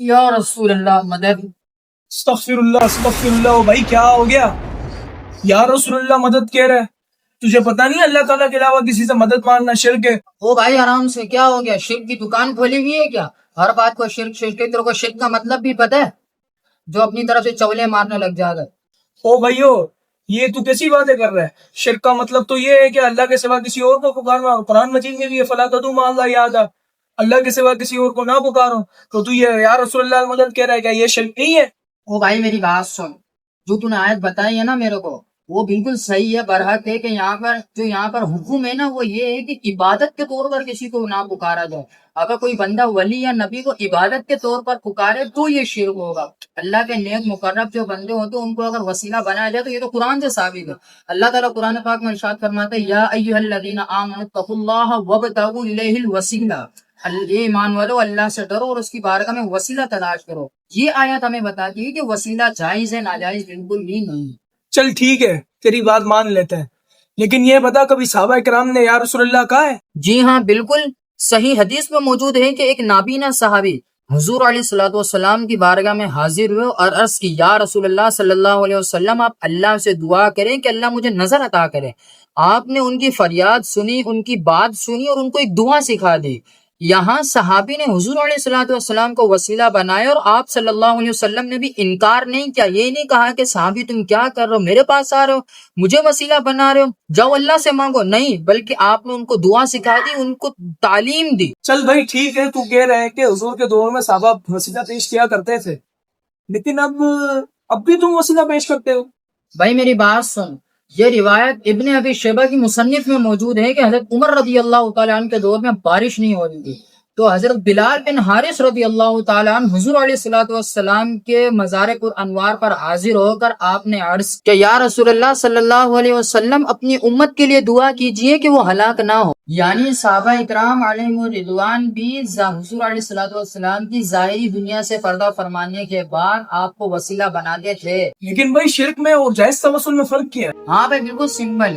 یا رسول اللہ مدد. استغفر اللہ بھائی کیا ہو گیا؟ یا رسول اللہ مدد کہہ رہا ہے، تجھے پتا نہیں اللہ تعالیٰ کے علاوہ کسی سے مدد مانگنا شرک ہے؟ او بھائی آرام سے، کیا ہو گیا؟ شرک کی دکان کھولی ہوئی ہے کیا؟ ہر بات کو شرک شرک ہے. تیرے کو شرک کا مطلب بھی پتہ ہے؟ جو اپنی طرف سے چولے مارنے لگ جا گا. او بھائیو، یہ تو کیسی باتیں کر رہا ہے؟ شرک کا مطلب تو یہ ہے کہ اللہ کے سوا کسی اور کو پکارنا. قرآن مجید میں بھی ہے فَلَا تَدْعُوا مَعَ اللَّهِ أَحَدًا، اللہ کے سوا کسی اور کو نہ پکارو. تو یہ یا رسول اللہ مدد کہہ رہا ہے، کیا یہ شرک نہیں ہے؟ او بھائی میری بات سن، جو تو نے آیت بتائی ہے نا میرے کو، وہ بالکل صحیح ہے، برحق ہے کہ یہاں پر حکم ہے نا وہ یہ ہے کہ عبادت کے طور پر کسی کو نہ پکارا جائے. اگر کوئی بندہ ولی یا نبی کو عبادت کے طور پر پکارے تو یہ شرک ہوگا. اللہ کے نیک مقرب جو بندے ہوتے ہیں ان کو اگر وسیلہ بنایا جائے تو یہ تو قرآن سے ثابت ہے. اللہ تعالیٰ قرآن پاک میں ارشاد فرماتا ہے یا ایھا الذین آمنوا اتقوا اللہ وابتغوا الیہ الوسیلہ، یہ ایمان والو اللہ سے ڈرو اور اس کی بارگاہ میں وسیلہ تلاش کرو. یہ آیت ہمیں بتاتی ہے کہ وسیلہ جائز ہے، ناجائز بالکل بھی نہیں. چل ٹھیک ہے، تیری بات مان لیتے ہیں، لیکن یہ بتا کبھی صحابہ کرام نے یا رسول اللہ کہا ہے؟ جی ہاں بالکل، صحیح حدیث میں موجود ہے کہ ایک نابینا صحابی حضور علیہ الصلوۃ والسلام کی بارگاہ میں حاضر ہوئے اور عرض کی یا رسول اللہ صلی اللہ علیہ وسلم آپ اللہ سے دعا کریں کہ اللہ مجھے نظر عطا کرے. آپ نے ان کی فریاد سنی، ان کی بات سنی اور ان کو ایک دعا سکھا دی. یہاں صحابی نے حضور علیہ الصلوۃ والسلام کو وسیلہ بنایا اور آپ صلی اللہ علیہ وسلم نے بھی انکار نہیں کیا. یہ نہیں کہا کہ صحابی تم کیا کر رہے ہو، میرے پاس آ رہے ہو، مجھے وسیلہ بنا رہے ہو، جاؤ اللہ سے مانگو. نہیں، بلکہ آپ نے ان کو دعا سکھا دی، ان کو تعلیم دی. چل بھائی ٹھیک ہے، تو کہہ رہے ہیں کہ حضور کے دور میں صحابہ وسیلہ پیش کیا کرتے تھے، لیکن اب بھی تم وسیلہ پیش کرتے ہو. بھائی میری بات سن، یہ روایت ابن ابی شیبہ کی مصنف میں موجود ہے کہ حضرت عمر رضی اللہ تعالیٰ عنہ کے دور میں بارش نہیں ہو رہی تھی تو حضرت بلال بن حارث رضی اللہ تعالیٰ عنہ حضور علیہ الصلوۃ والسلام کے مزار پر انوار پر حاضر ہو کر آپ نے عرض کہ یا رسول اللہ صلی اللہ علیہ وسلم اپنی امت کے لیے دعا کیجئے کہ وہ ہلاک نہ ہو. یعنی صحابہ اکرام علیہم الرضوان بھی حضور علیہ الصلوۃ والسلام کی ظاہری دنیا سے پردہ فرمانے کے بعد آپ کو وسیلہ بناتے تھے. لیکن بھائی شرک میں اور جائز توسل میں فرق کیا ہے؟ ہاں بھائی بالکل سمپل.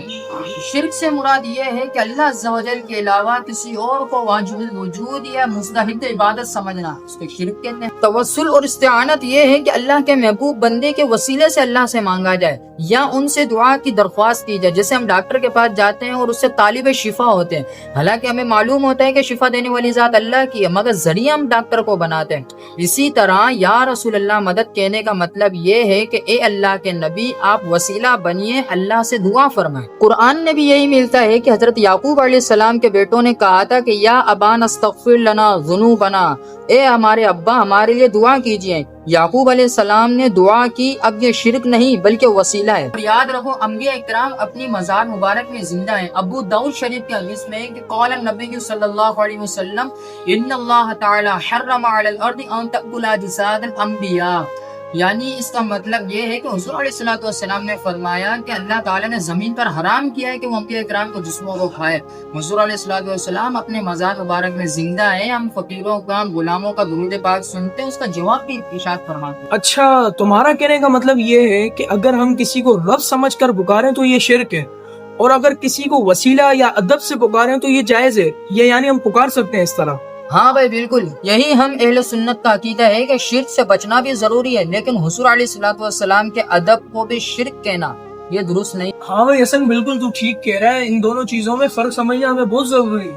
شرک سے مراد یہ ہے کہ اللہ عز و جل کے علاوہ کسی اور کو واجب الوجود یا مستحق عبادت سمجھنا، اس کو شرک کہتے ہیں. توسل اور استعانت یہ ہے کہ اللہ کے محبوب بندے کے وسیلے سے اللہ سے مانگا جائے یا ان سے دعا کی درخواست کی جائے. جیسے ہم ڈاکٹر کے پاس جاتے ہیں اور اس سے طالب شفا ہوتے ہیں، حالانکہ ہمیں معلوم ہوتا ہے کہ شفا دینے والی ذات اللہ کی ہے، مگر ذریعہ ہم ڈاکٹر کو بناتے ہیں. اسی طرح یا رسول اللہ مدد کہنے کا مطلب یہ ہے کہ اے اللہ کے نبی آپ وسیلہ بنیے، اللہ سے دعا فرمائیں. قرآن نے بھی یہی ملتا ہے کہ حضرت یعقوب علیہ السلام کے بیٹوں نے کہا تھا کہ یا ابانا استغفر لنا ذنوبنا، اے ہمارے ابا ہمارے لیے دعا کیجئے. یعقوب علیہ السلام نے دعا کی. اب یہ شرک نہیں بلکہ وسیلہ ہے. اور یاد رکھو انبیاء اکرام اپنی مزار مبارک میں زندہ ہیں. ابو داؤد شریف کے حدیث میں کہ قال النبی صلی اللہ علیہ وسلم ان اللہ تعالی حرم علی الارض ان تأکل اجساد الانبیاء. یعنی اس کا مطلب یہ ہے کہ حضور علیہ الصلوۃ والسلام نے فرمایا کہ اللہ تعالیٰ نے زمین پر حرام کیا ہے کہ وہ انبیاء اکرام کو جسموں کو کھائے. حضور علیہ الصلوۃ والسلام اپنے مزار مبارک میں زندہ ہیں. ہم فقیروں کا غلاموں کا درود پاک سنتے ہیں، اس کا جواب بھی ارشاد فرماتے ہیں. اچھا، تمہارا کہنے کا مطلب یہ ہے کہ اگر ہم کسی کو رب سمجھ کر پکاریں تو یہ شرک ہے، اور اگر کسی کو وسیلہ یا ادب سے پکاریں تو یہ جائز ہے. یہ یعنی ہم پکار سکتے ہیں اس طرح؟ ہاں بھائی بالکل، یہی ہم اہل سنت کا عقیدہ ہے کہ شرک سے بچنا بھی ضروری ہے، لیکن حضور علیہ الصلوۃ والسلام کے ادب کو بھی شرک کہنا یہ درست نہیں. ہاں بھائی حسن بالکل تو ٹھیک کہہ رہا ہے. ان دونوں چیزوں میں فرق سمجھنا ہمیں بہت ضروری ہے،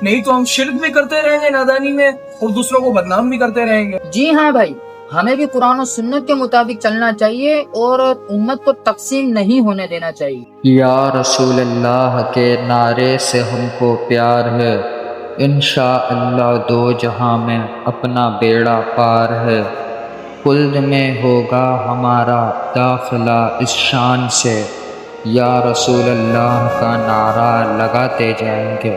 نہیں تو ہم شرک بھی کرتے رہیں گے نادانی میں اور دوسروں کو بدنام بھی کرتے رہیں گے. جی ہاں بھائی، ہمیں بھی قرآن و سنت کے مطابق چلنا چاہیے اور امت کو تقسیم نہیں ہونے دینا چاہیے. یا رسول اللہ کے نعرے سے ہم کو پیار ہے، انشاءاللہ دو جہاں میں اپنا بیڑا پار ہے. خلد میں ہوگا ہمارا داخلہ اس شان سے، یا رسول اللہ کا نعرہ لگاتے جائیں گے.